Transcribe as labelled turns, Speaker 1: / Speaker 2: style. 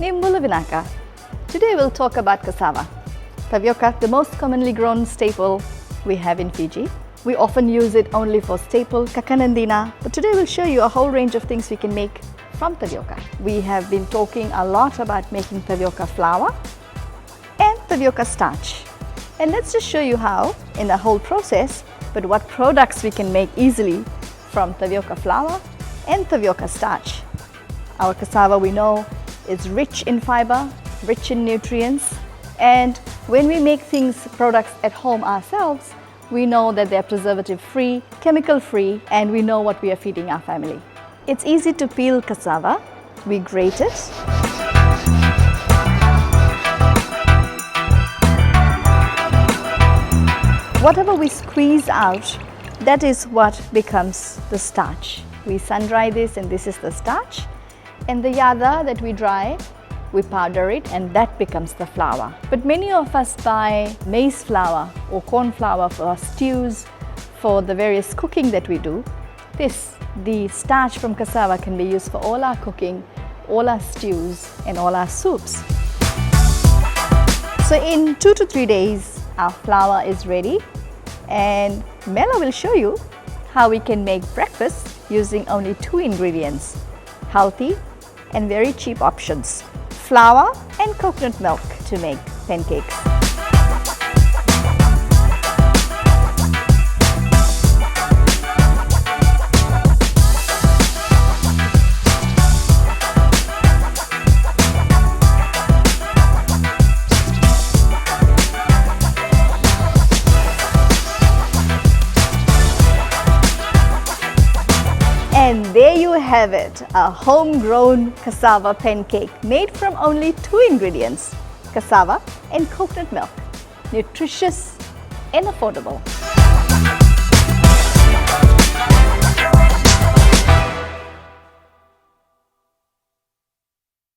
Speaker 1: Nimbula Vinaka. Today we'll talk about cassava. Tapioca, the most commonly grown staple we have in Fiji. We often use it only for staple kakanandina, but today we'll show you a whole range of things we can make from tapioca. We have been talking a lot about making tapioca flour and tapioca starch. And let's just show you how in the whole process, but what products we can make easily from tapioca flour and tapioca starch. Our cassava, we know, is rich in fiber, rich in nutrients, and when we make products at home ourselves, we know that they're preservative-free, chemical-free, and we know what we are feeding our family. It's easy to peel cassava. We grate it. Whatever we squeeze out, that is what becomes the starch. We sun-dry this, and this is the starch. And the yada that we dry, we powder it, and that becomes the flour. But many of us buy maize flour or corn flour for our stews, for the various cooking that we do. The starch from cassava can be used for all our cooking, all our stews, and all our soups. So in 2 to 3 days, our flour is ready, and Mela will show you how we can make breakfast using only 2 ingredients, healthy and very cheap options: flour and coconut milk to make pancakes. And there you have it, a homegrown cassava pancake made from only 2 ingredients, cassava and coconut milk. Nutritious and affordable.